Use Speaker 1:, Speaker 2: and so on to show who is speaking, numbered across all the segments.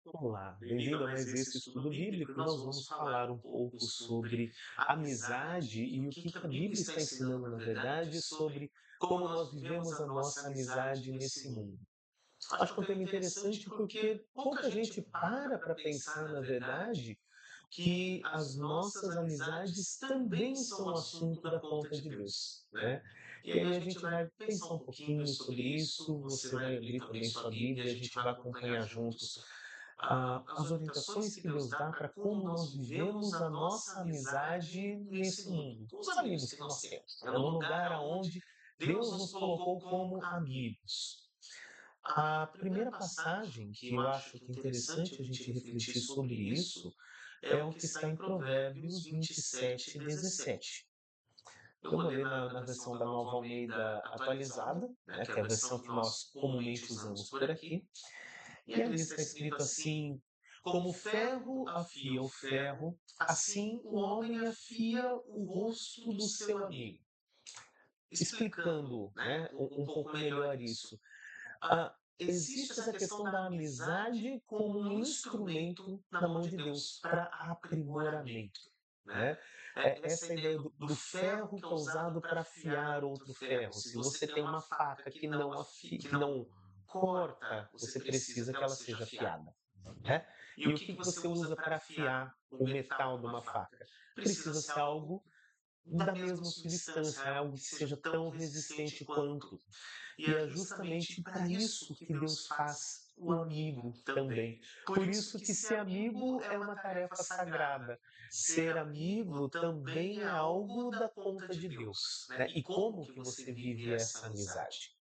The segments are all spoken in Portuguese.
Speaker 1: Olá, bem-vindo a mais esse estudo bíblico e nós vamos falar um pouco sobre amizade e o que que a Bíblia está ensinando, na verdade, sobre como nós vivemos a nossa amizade nesse mundo. Acho que é um tema interessante porque pouca gente para pensar, na verdade, que as nossas amizades também são assunto da conta de Deus, né? E aí a gente vai pensar um pouquinho sobre isso, você vai abrir também sua Bíblia, a gente vai acompanhar juntos as orientações que Deus dá para como nós vivemos a nossa amizade nesse mundo, com os amigos que nós temos, né? No lugar aonde Deus nos colocou como amigos. A primeira passagem que eu acho que é interessante a gente refletir sobre isso é o que está em Provérbios 27:17. Eu vou ler na versão da Nova Almeida atualizada, né, que é a versão que nós comumente usamos por aqui. E ali está escrito assim: como o ferro afia o ferro, assim o homem afia o rosto do seu amigo. Explicando, né, um pouco melhor isso. Existe essa questão da amizade como um instrumento na mão de Deus para aprimoramento, né? Essa ideia do ferro que é usado para afiar outro ferro. Se você tem uma faca que não corta, você precisa que ela seja afiada, né? E o que que você usa para afiar o metal de uma faca? Precisa ser algo da mesma substância, algo que seja tão resistente quanto. E é justamente para isso que Deus faz o amigo também. Por isso que ser amigo é uma tarefa sagrada. Ser amigo também é algo da conta de Deus, né? E como que você vive essa amizade?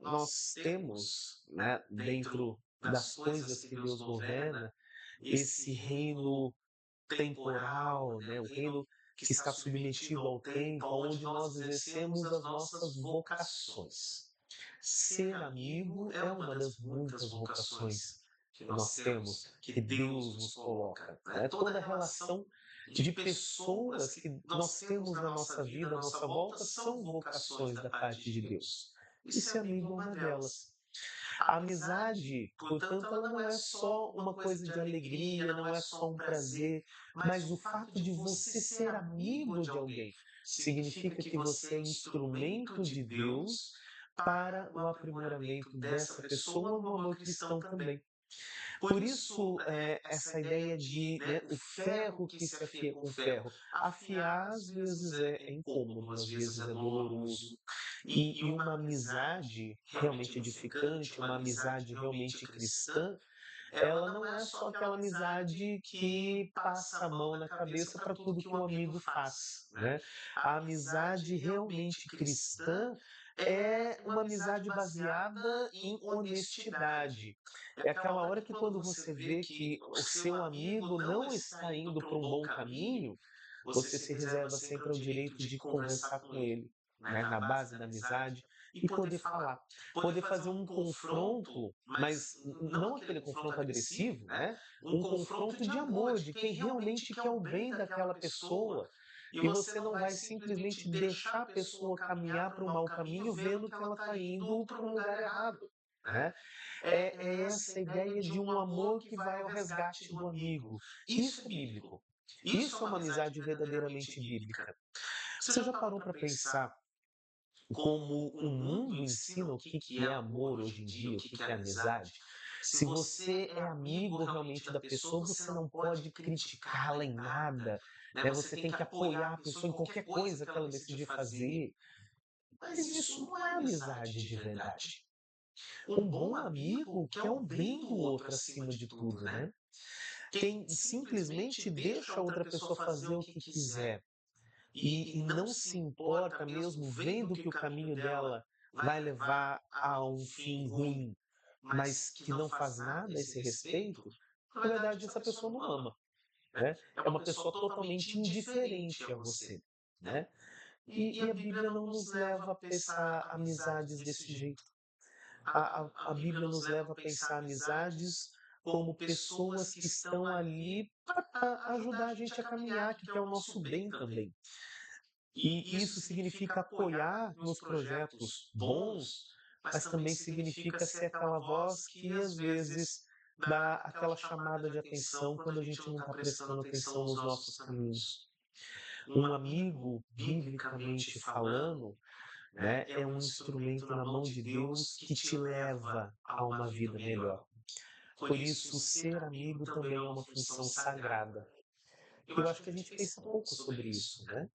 Speaker 1: Nós temos, né, dentro das coisas que Deus governa, esse reino temporal, né, o reino que está submetido ao tempo, onde nós exercemos as nossas vocações. Ser amigo é uma das muitas vocações que nós temos, que Deus nos coloca, né? Toda relação de pessoas que nós temos na nossa vida, à nossa volta, são vocações da parte de Deus. E ser amigo é uma delas. A amizade, portanto, ela não é só uma coisa de alegria, não é só um prazer, mas o fato de você ser amigo de alguém significa que você é instrumento de Deus para o aprimoramento dessa pessoa no amor cristão também. Por isso, essa ideia de, né, o ferro que se afia com ferro. Afiar, às vezes, é incômodo, às vezes é doloroso. E uma amizade realmente edificante, uma amizade realmente cristã, ela não é só aquela amizade que passa a mão na cabeça para tudo que o amigo faz, né? A amizade realmente cristã é uma amizade baseada em honestidade. É aquela hora que quando você vê que o seu amigo não está indo para um bom caminho, você se reserva sempre ao direito de conversar com ele, né, na base da amizade, e poder falar. Poder fazer um confronto, mas não aquele confronto agressivo, né? Um confronto de amor, de quem realmente quer o bem daquela pessoa. E você não vai simplesmente deixar a pessoa caminhar para um mau caminho, vendo que ela está indo para um lugar errado, né? É essa ideia de um amor que vai ao resgate do amigo. Isso é bíblico. Isso é uma amizade verdadeiramente bíblica. Você já parou para pensar como o mundo ensina o que que é amor hoje em dia, o que que é amizade? Se você é amigo realmente da pessoa, você não pode criticá-la em nada, né? Você tem que apoiar a pessoa em qualquer coisa que ela decidir fazer. Mas isso não é amizade de verdade. Um bom amigo quer o bem do outro acima de tudo, né? Quem simplesmente deixa a outra pessoa fazer o que quiser e não se importa mesmo vendo que o caminho dela vai levar a um fim ruim, mas que não faz nada a esse respeito, na verdade essa pessoa não ama, né? É uma pessoa totalmente indiferente a você, né? E a Bíblia não nos leva a pensar amizades desse jeito. A Bíblia nos leva a pensar amizades como pessoas que estão ali para ajudar a gente a caminhar, que quer o nosso bem também. E isso significa apoiar nos projetos bons, mas também significa ser aquela voz que às vezes dar aquela chamada de atenção quando a gente não está prestando atenção nos nossos caminhos. Um amigo, biblicamente falando, né, é um instrumento na mão de Deus que te leva a uma vida melhor. Por isso, ser amigo também é uma função sagrada. Eu acho que a gente pensa pouco sobre isso, né?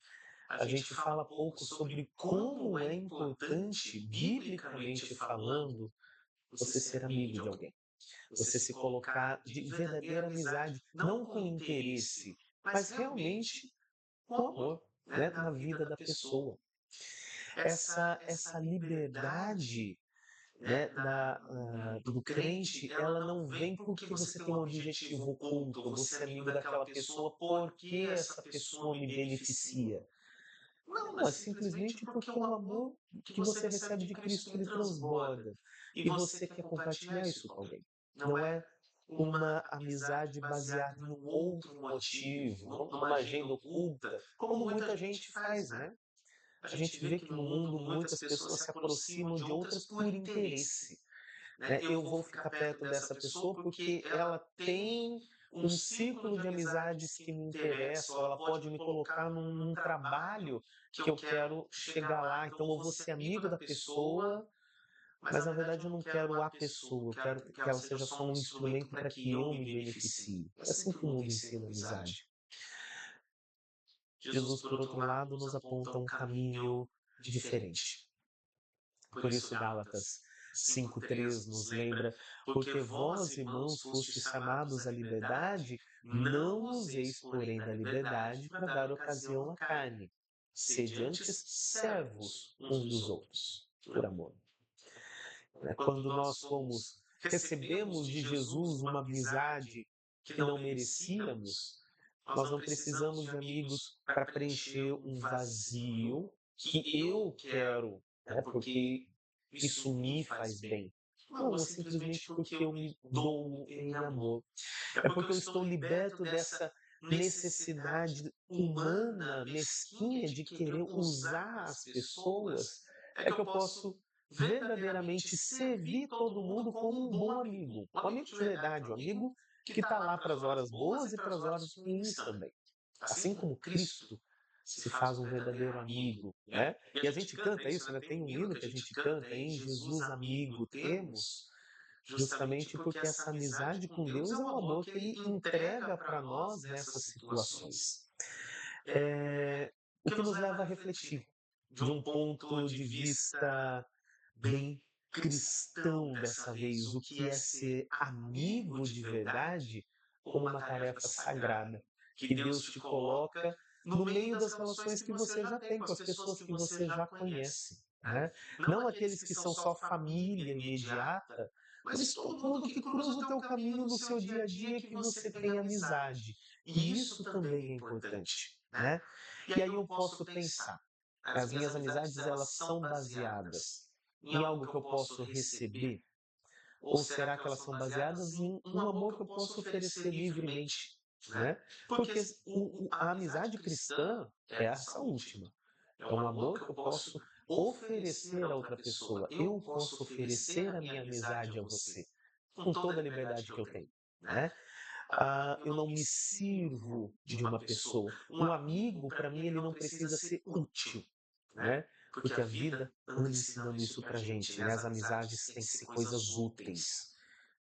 Speaker 1: A gente fala pouco sobre como é importante, biblicamente falando, você ser amigo de alguém. Você se colocar de verdadeira amizade, não com interesse, mas realmente com amor, né, na vida da pessoa. Essa liberdade, né, do crente, ela não vem porque você tem um objetivo oculto, você é amigo daquela pessoa porque essa pessoa me beneficia. Não, é simplesmente porque o amor que você recebe de Cristo, ele transborda. E você quer compartilhar isso com alguém. Não é uma amizade baseada em um outro motivo, numa agenda oculta, como muita gente faz, né? A gente vê que no mundo muitas pessoas se aproximam de outras por interesse, né? Eu vou ficar perto dessa pessoa porque ela tem um círculo de amizades que me interessa, ou ela pode me colocar num trabalho que eu quero chegar lá. Então eu vou ser amigo da pessoa, mas na verdade eu não quero a pessoa, eu quero que ela seja só um instrumento para que eu me beneficie. É assim que o mundo ensina a amizade. Jesus, por outro lado, nos aponta um caminho diferente. Por isso, Gálatas 5,3 nos lembra: porque vós, irmãos, fostes chamados à liberdade, não useis, porém, da liberdade para dar ocasião à carne. Sede antes servos uns dos outros, por amor. Quando nós recebemos de Jesus uma amizade que não merecíamos, nós não precisamos de amigos para preencher um vazio que eu quero, né, porque isso me faz bem. Não, é simplesmente porque eu me dou em amor. É porque eu estou liberto dessa necessidade humana, mesquinha, de querer usar as pessoas. É que eu posso verdadeiramente servir todo mundo como um bom amigo. Um amigo de verdade, um amigo que está lá para as horas boas e para as horas ruins também. Assim como Cristo se faz um verdadeiro amigo, né? E a gente canta isso, né? Tem um hino que a gente canta: em Jesus amigo temos, justamente porque essa amizade com Deus é um amor que Ele entrega para nós nessas situações. O que nos leva a refletir de um ponto de vista bem cristão dessa vez, o que é ser amigo de verdade como uma tarefa sagrada, que Deus te coloca no meio das relações que você já tem, com as pessoas que você já conhece, né? Não aqueles que são só família imediata, mas todo mundo que cruza o teu caminho no seu dia a dia, que você tem amizade. E isso também é importante, né? E aí eu posso pensar, as minhas amizades, elas são baseadas em algo que eu posso receber? Ou será que elas são baseadas em um amor que eu posso oferecer livremente, né? Porque a amizade cristã é essa última. É um amor que eu posso oferecer a outra pessoa. Eu posso oferecer a minha amizade a você, com toda a liberdade que eu tenho, né? Eu não me sirvo de uma pessoa. Um amigo, para mim, ele não precisa ser útil, né? Porque a vida anda ensinando isso pra gente, né? As amizades têm que ser coisas úteis,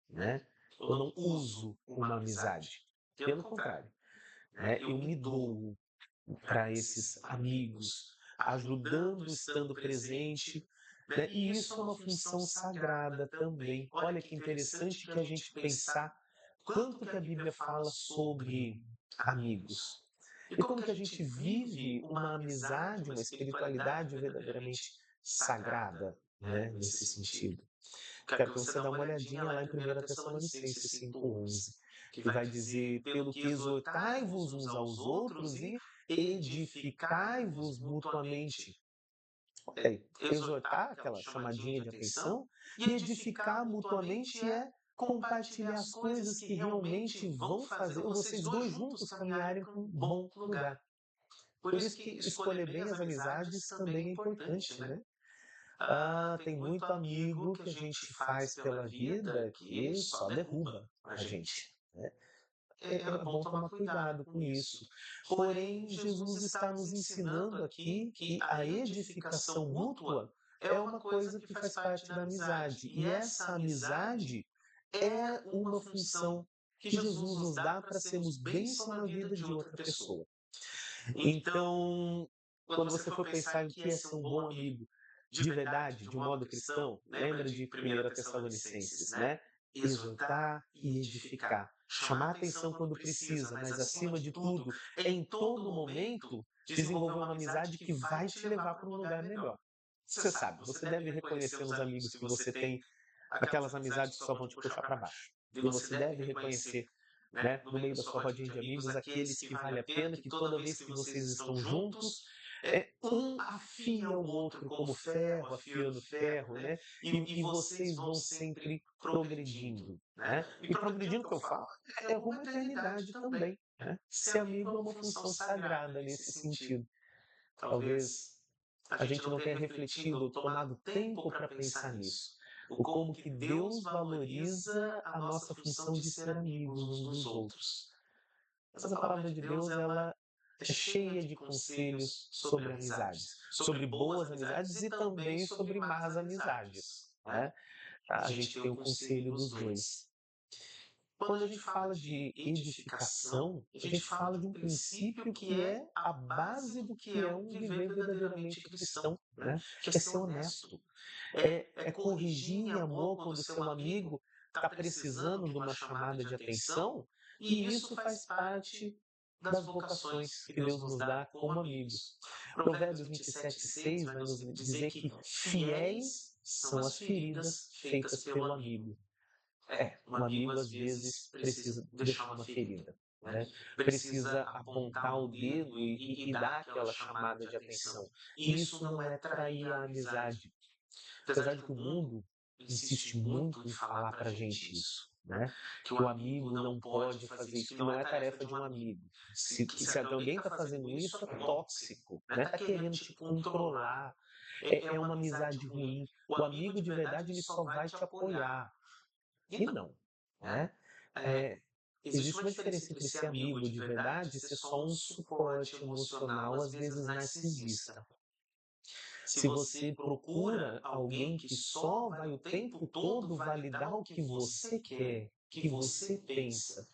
Speaker 1: né? Eu não uso uma amizade. Pelo contrário, né? Eu me dou para esses amigos, ajudando, estando presente, né? E isso é uma função sagrada também. Olha que interessante que a gente pensar quanto que a Bíblia fala sobre amigos. E como que a gente vive uma amizade, uma espiritualidade verdadeiramente sagrada, né, nesse sentido. Quero que você dê uma olhadinha lá em 1 Tessalonicenses 5,11, que vai dizer: pelo que exortai-vos uns aos outros e edificai-vos mutuamente. Ok, exortar, aquela chamadinha de atenção, e edificar mutuamente é compartilhar as coisas que realmente vão fazer vocês dois juntos caminharem para um bom lugar. Por isso que escolher bem as amizades também é importante, né? Tem muito amigo que a gente faz pela vida que só derruba a gente, né. É bom tomar cuidado com isso. Porém, Jesus está nos ensinando aqui que a edificação mútua é uma coisa que faz parte da amizade. E essa amizade é uma função que Jesus nos dá para sermos bênção na vida de outra pessoa. Então, quando você for pensar em o que é ser um bom amigo de verdade, de um modo cristão, lembra de 1 Tessalonicenses, né? Exortar e edificar. Chamar atenção quando precisa, mas acima de tudo, em todo momento, desenvolver uma amizade que vai te levar para um lugar melhor. Você sabe, você deve reconhecer nos amigos que você tem aquelas amizades que só vão te puxar para baixo. E você deve reconhecer, né, no meio da sua rodinha de amigos, aqueles que vale a pena, que toda vez que vocês estão juntos, um afia o outro como ferro afiando ferro, né? E vocês vão sempre progredindo, né? E progredindo, que eu falo, é rumo à eternidade também, né? Ser amigo é uma função sagrada nesse sentido. Talvez a gente não tenha refletido ou tomado tempo para pensar nisso. O como que Deus valoriza a nossa função de ser amigos uns dos outros. Mas a palavra de Deus, ela é cheia de conselhos sobre amizades, sobre boas amizades e também sobre más amizades, né? A gente tem o conselho dos dois. Quando a gente fala de edificação, a gente fala de um princípio que é a base do que é um viver verdadeiramente cristão, né? Que é ser honesto, é corrigir em amor quando o seu amigo está precisando de uma chamada de atenção, e isso faz parte das vocações que Deus nos dá como amigos. Provérbios 27:6 vai nos dizer que fiéis são as feridas feitas pelo amigo. Um amigo às vezes precisa deixar uma ferida, né? Precisa apontar o dedo e dar aquela chamada de atenção. E isso não é trair a amizade. Apesar de que o mundo insiste muito em falar pra gente isso, né? Que o amigo não pode fazer isso, que não é tarefa de um amigo. Se alguém está fazendo isso, é tóxico, né? Tá querendo te controlar. É uma amizade ruim. O amigo de verdade, ele só vai te apoiar. E não, né? Existe uma diferença entre ser amigo de verdade e ser só um suporte emocional, às vezes narcisista. Se você procura alguém que só vai o tempo todo validar o que você quer, o que você pensa,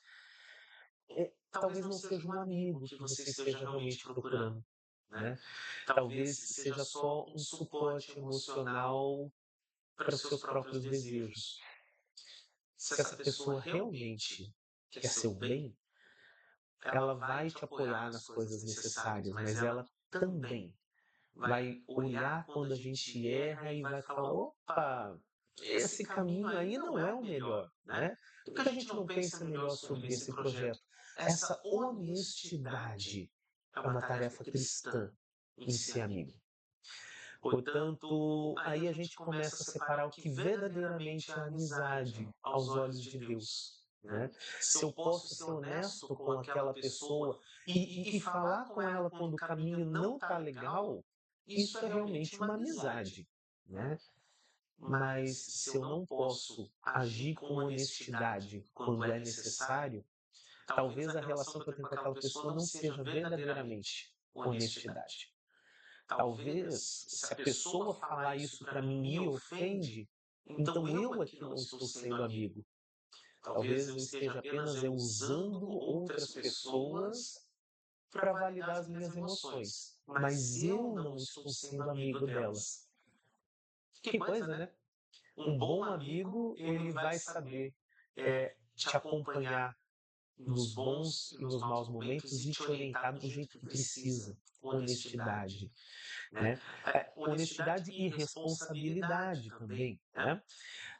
Speaker 1: talvez não seja um amigo que você esteja realmente procurando, né? Talvez seja só um suporte emocional para os seus próprios desejos. Se essa pessoa realmente quer seu bem, ela vai te apoiar nas coisas necessárias, mas ela também vai olhar quando a gente erra e vai falar: opa, esse caminho aí não é o melhor, né? Por que a gente não pensa melhor sobre esse projeto? Essa honestidade é uma tarefa cristã em ser amigo. Portanto, aí a gente começa a separar o que verdadeiramente é amizade aos olhos de Deus, né? Se eu posso ser honesto com aquela pessoa e falar com ela quando o caminho não está legal, isso é realmente uma amizade, né? Mas se eu não posso agir com honestidade quando é necessário, talvez a relação que eu tenho com aquela pessoa não seja verdadeiramente honestidade. Talvez, se a pessoa falar isso para mim me ofende, então eu é que não estou sendo amigo. Talvez eu esteja apenas usando outras pessoas para validar as minhas emoções, mas eu não estou sendo amigo delas. Que coisa, né? Um bom amigo, ele vai saber te acompanhar nos bons e nos maus momentos e te orientar do jeito que precisa, com honestidade, né? Honestidade e responsabilidade também, né?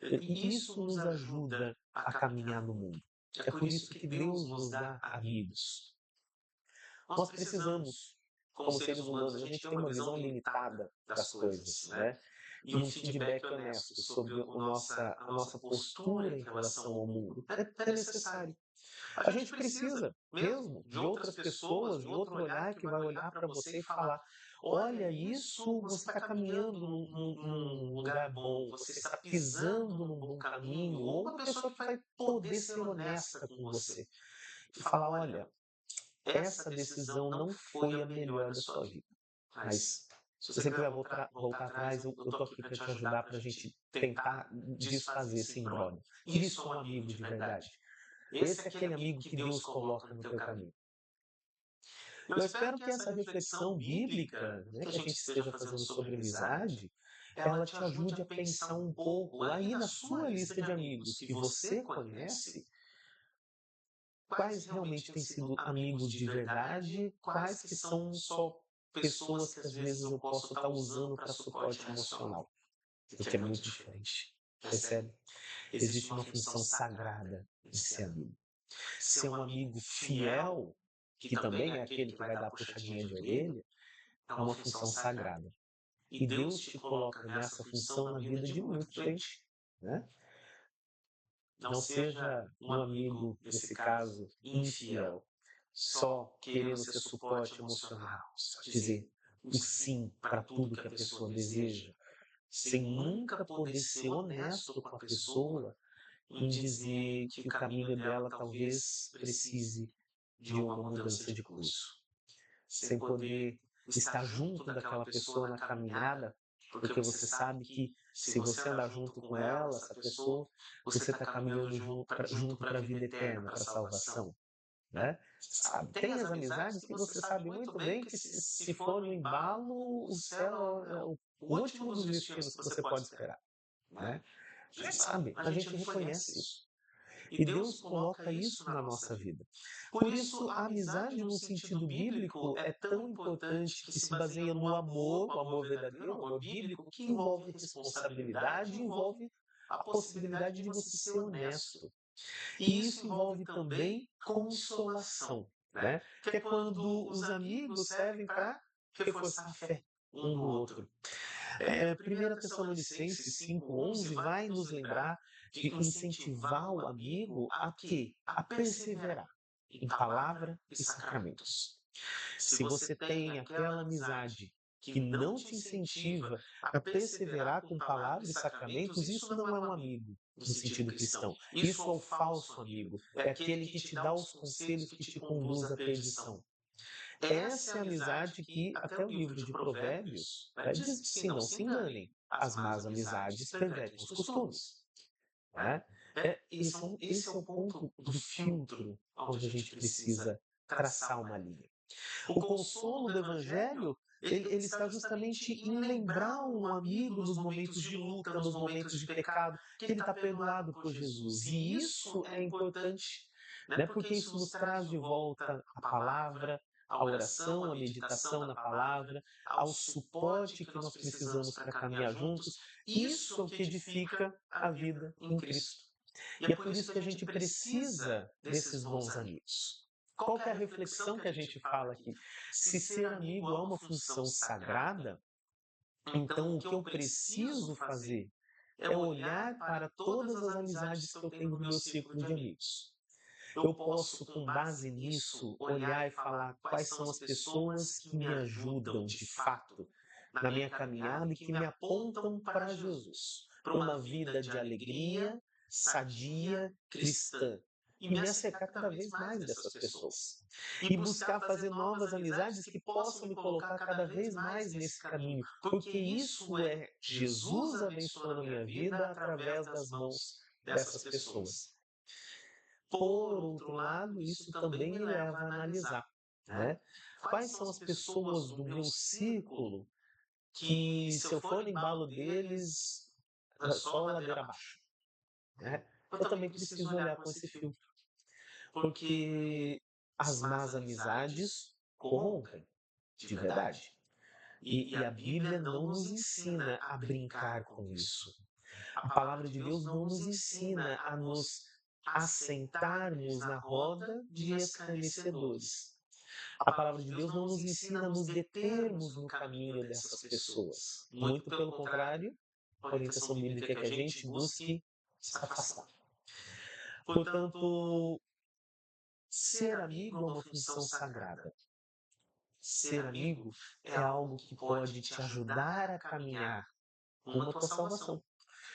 Speaker 1: E isso nos ajuda a caminhar no mundo. É por isso que Deus nos dá amigos. Nós precisamos, como seres humanos, a gente tem uma visão limitada das coisas, né? e um feedback honesto sobre a nossa postura em relação ao mundo. É necessário. A gente precisa mesmo de outras pessoas, de outro olhar que vai olhar para você e falar: olha, isso você está caminhando num lugar bom, você está pisando num bom caminho, ou uma pessoa que vai poder ser honesta com você e falar: olha, essa decisão não foi a melhor da sua vida, mas se você quiser voltar atrás, eu estou aqui para te ajudar, para a gente tentar desfazer esse imbróglio. Isso é um amigo de verdade. Esse é aquele amigo que Deus coloca no teu caminho. Eu espero que essa reflexão bíblica, né, que a gente esteja fazendo sobre amizade, ela te ajude a pensar um pouco aí na sua lista de amigos que você conhece, quais realmente têm sido amigos de verdade, quais que são só pessoas que às vezes eu posso estar usando para suporte emocional, o que é muito diferente. Percebe? Existe uma função sagrada em ser amigo. Ser um amigo fiel, que também é aquele que vai dar puxadinha de orelha, é uma função sagrada. E Deus te coloca nessa função na vida de muita gente, né? Não seja um amigo, nesse caso, infiel, só querendo ser suporte emocional, só dizer o sim para tudo que a pessoa deseja, sem nunca poder ser honesto com a pessoa em dizer que o caminho dela talvez precise de uma mudança de curso, sem poder estar junto daquela pessoa na caminhada, porque você sabe que se você andar junto com ela, essa pessoa, você está caminhando junto para a vida eterna, para a salvação, né? Sabe? Tem as amizades que você sabe muito bem que se for no embalo, o céu é o último dos destinos que você pode esperar, né? A gente sabe, a gente reconhece isso. E Deus coloca isso na nossa vida. Por isso, a amizade, no sentido bíblico, é tão importante, que se baseia no amor, o amor verdadeiro, o amor bíblico, que envolve responsabilidade, envolve a possibilidade de você ser honesto. E isso envolve também consolação, né? Que é quando os amigos servem para reforçar a fé um no outro. 1 Tessalonicenses 5,11 vai nos lembrar de incentivar o amigo a quê? A perseverar em palavra e sacramentos. Se você tem aquela amizade que não te incentiva a perseverar com palavra e sacramentos, isso não é um amigo no sentido cristão. Isso é o falso amigo. É aquele que te dá os conselhos que te conduz à perdição. Essa é a amizade que até o livro de Provérbios diz assim: não se enganem, as más amizades pervertem os costumes. Né? Esse é o ponto do filtro onde a gente precisa traçar uma linha. O consolo do Evangelho, ele está justamente em lembrar um amigo nos momentos de luta, nos momentos de pecado, que ele está perdoado por Jesus. E isso é importante, né? Porque isso nos traz de volta a palavra, a oração, a meditação na palavra, ao suporte que nós precisamos para caminhar juntos. Isso é o que edifica a vida em Cristo. E é por isso que a gente precisa desses bons amigos. Qual que é a reflexão que a gente fala aqui? Se ser amigo é uma função sagrada, então o que eu preciso fazer é olhar para todas as amizades que eu tenho no meu círculo de amigos. Eu posso, com base nisso, olhar e falar quais são as pessoas que me ajudam de fato na minha caminhada e que me apontam para Jesus, para uma vida de alegria, sadia, cristã. E me acercar cada vez mais dessas pessoas. E buscar fazer novas amizades que possam me colocar cada vez mais nesse caminho. Porque isso é Jesus abençoando a minha vida através das mãos dessas pessoas. Por outro lado, isso também me leva a analisar, né? Quais são as pessoas do meu círculo que, se eu for no embalo deles, é só ladeira abaixo, né? Eu também preciso olhar com esse filtro, porque as más amizades corrompem, de verdade. E a Bíblia não nos ensina a brincar com isso. A palavra de Deus não nos ensina a nos assentarmos na roda de escarnecedores. A palavra de Deus não nos ensina a nos determos no caminho dessas pessoas. Muito pelo contrário, a orientação bíblica é que a gente busque se afastar. Portanto, ser amigo é uma função sagrada. Ser amigo é algo que pode te ajudar a caminhar rumo à tua salvação.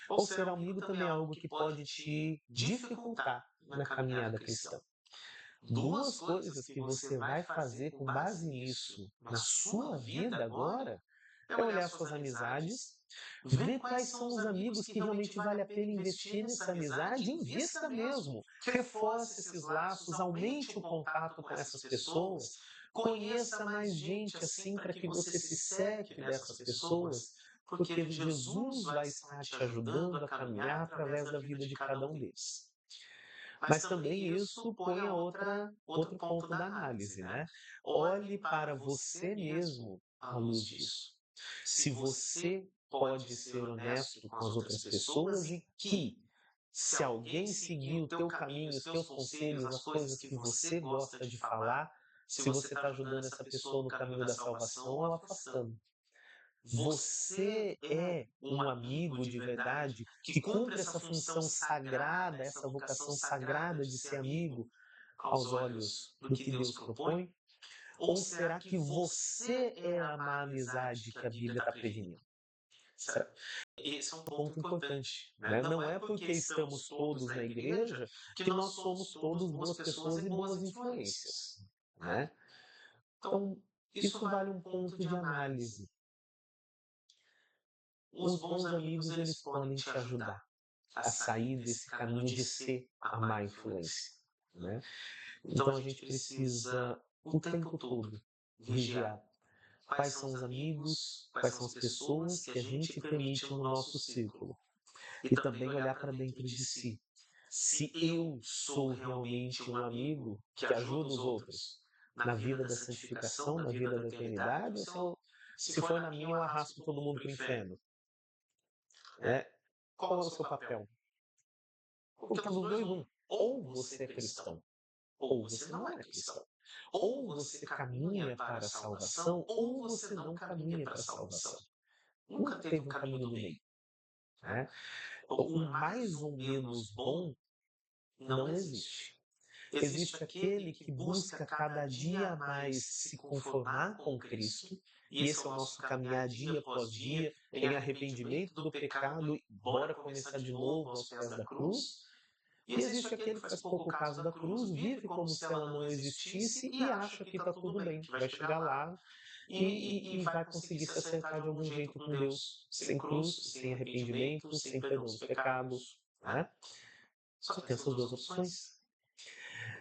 Speaker 1: Ou ser amigo também é algo que pode te dificultar na caminhada cristã. Duas coisas que você vai fazer com base nisso na sua vida agora é olhar suas amizades, ver quais são os amigos que realmente vale a pena investir nessa amizade, invista mesmo, reforce esses laços, aumente o contato com essas pessoas, conheça mais gente assim para que você se cerque dessas pessoas, porque Jesus vai estar te ajudando a caminhar através da vida de cada um deles. Mas também isso põe outro ponto da análise, né? Olhe para você mesmo à luz disso. Se você pode ser honesto com as outras pessoas e que, se alguém seguir o teu caminho, os teus conselhos, as coisas que você gosta de falar, se você está ajudando essa pessoa no caminho da salvação ou afastando. Você é um amigo de verdade que cumpre essa função sagrada, essa vocação sagrada de ser amigo aos olhos do que Deus propõe? Ou será que você é a má amizade que a Bíblia está prevenindo? Esse é um ponto importante, né? Não é porque estamos todos na igreja que nós somos todos boas pessoas e boas influências, né? Então, isso vale um ponto de análise. Os bons amigos, eles podem te ajudar a sair desse caminho de ser a má influência, né? Então a gente precisa o tempo todo vigiar quais são os amigos, quais são as pessoas que a gente permite no nosso círculo. E também olhar para dentro de si. Se eu sou realmente um amigo que ajuda os outros na vida da santificação, na vida da eternidade, ou se for na minha, eu arrasto todo mundo para o inferno. Qual é o seu papel? Porque dos dois, um. Ou você é cristão, ou você não é cristão. Ou você caminha para a salvação, ou você não caminha para a salvação. Nunca teve um caminho do meio. Né? O mais ou menos bom não existe. Existe aquele que busca cada dia mais se conformar com Cristo, e esse é o nosso caminhar dia após dia, em arrependimento do pecado, bora começar de novo aos pés da cruz. E existe aquele que faz pouco caso da cruz, vive como se ela não existisse e acha que está tudo bem, que vai chegar lá e vai conseguir se acertar de algum jeito com Deus, sem cruz, sem arrependimento, sem perdão dos pecados. Né? Só tem essas duas opções.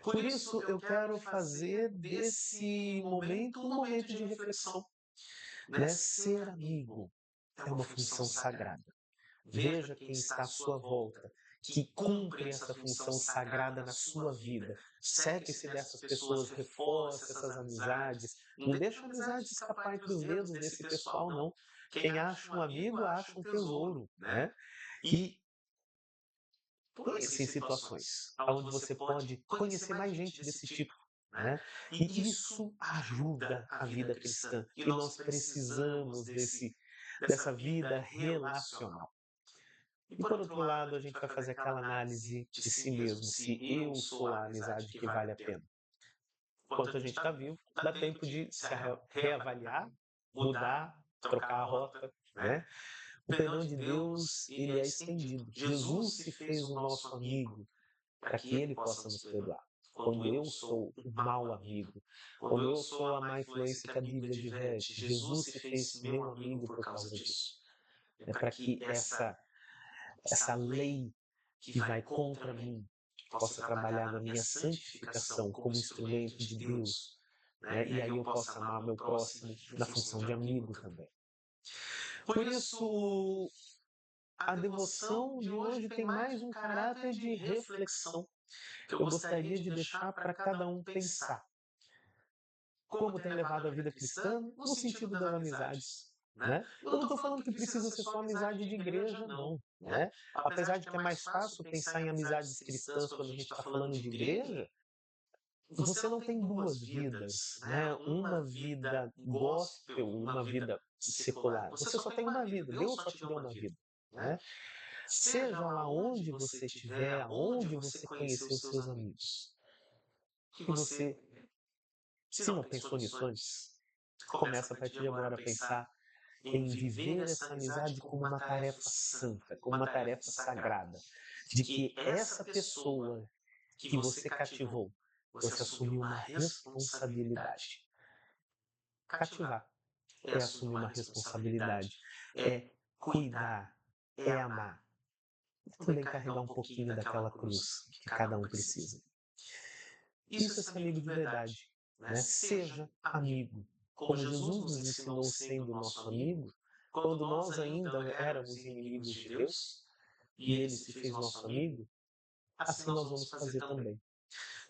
Speaker 1: Por isso, eu quero fazer desse momento um momento de reflexão. Né? Ser amigo é uma função sagrada. Veja quem está à sua volta, que cumpre essa função sagrada na sua vida. Cerque-se dessas pessoas, reforce essas amizades. Não deixa a amizade escapar entre os dedos desse pessoal, não. Quem acha um amigo, acha um tesouro. Né? E põe-se em situações onde você pode conhecer mais gente desse tipo. Né? E isso ajuda a vida cristã. E nós precisamos dessa vida relacional. E por outro lado, a gente vai fazer aquela análise de si mesmo, se eu sou a amizade que vale a pena. Enquanto a gente está vivo, dá tempo de se reavaliar, mudar, trocar a rota, né? O perdão de Deus, ele é estendido. Jesus se fez o nosso amigo para que ele possa nos perdoar. Quando eu sou o mau amigo, quando eu sou a má influência que a Bíblia diverte, Jesus se fez meu amigo por causa disso. É para que essa lei que vai contra mim possa trabalhar na minha santificação como instrumento de Deus, né? E aí eu possa amar meu próximo na função de amigo também. Por isso, a devoção de hoje tem mais um caráter de reflexão que eu gostaria de deixar para cada um pensar. Como tem levado a vida cristã no sentido das amizades. Né? Eu não estou falando que precisa ser só amizade de igreja, não. Né? Apesar de que é mais fácil pensar em amizades cristãs quando a gente está falando de igreja, você não tem duas vidas, né? Uma vida gospel, uma vida secular. Você só tem uma vida. Deus só te deu uma vida. né? Seja lá onde você estiver, aonde você conheceu os seus amigos, que você, se não pensou nisso antes, começa a partir de agora a pensar em viver essa amizade como uma tarefa santa, como uma tarefa sagrada, de que essa pessoa que você cativou, você assumiu uma responsabilidade. Cativar é assumir uma responsabilidade, é cuidar, é amar, e também carregar um pouquinho daquela cruz que cada um precisa. Isso é ser amigo de verdade, né? Seja amigo, como Jesus nos ensinou sendo nosso amigo, quando nós ainda éramos inimigos de Deus e Ele se fez nosso amigo, assim nós vamos fazer também.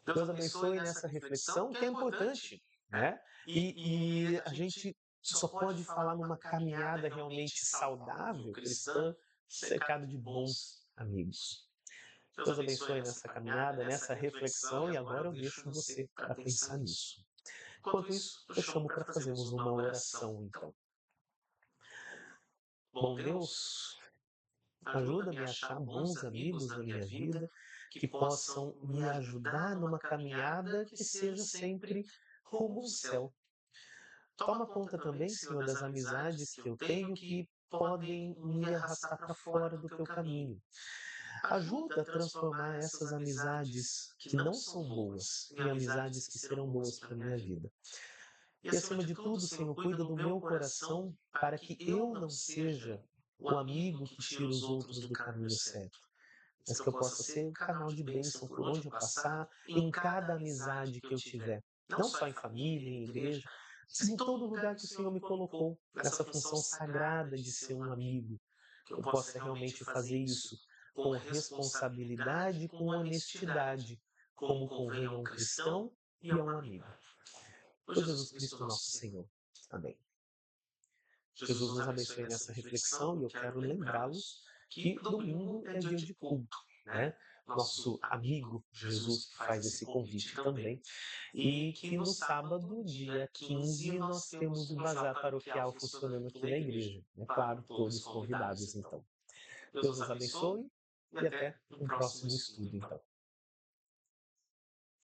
Speaker 1: Deus abençoe nessa reflexão que é importante, né? E a gente só pode falar numa caminhada realmente saudável, cristã, cercado de bons amigos. Deus abençoe nessa caminhada, nessa reflexão, e agora eu deixo você para pensar nisso. Enquanto isso, eu chamo para fazermos uma oração, então. Bom Deus, ajuda-me a achar bons amigos na minha vida que possam me ajudar numa caminhada que seja sempre rumo ao céu. Toma conta também, Senhor, das amizades que eu tenho que podem me arrastar para fora do teu caminho. Ajuda a transformar essas amizades que não são boas em amizades que serão boas para a minha vida. E acima de tudo, Senhor, cuida do meu coração para que eu não seja o amigo que tira os outros do caminho certo, mas que eu possa ser um canal de bênção por onde eu passar, em cada amizade que eu tiver. Não só em família, em igreja, mas em todo lugar que o Senhor me colocou, nessa função sagrada de ser um amigo. Que eu possa realmente fazer isso com responsabilidade, com honestidade, como convém a um cristão e a um amigo. Por Jesus Cristo nosso Senhor. Amém. Jesus nos abençoe nessa reflexão e eu quero lembrá-los que domingo é dia de culto, né? Nosso amigo Jesus faz esse convite também. E que no sábado, dia 15, nós temos o bazar paroquial funcionando aqui na igreja. É claro, todos convidados, então. Deus nos abençoe e até um próximo estudo, então.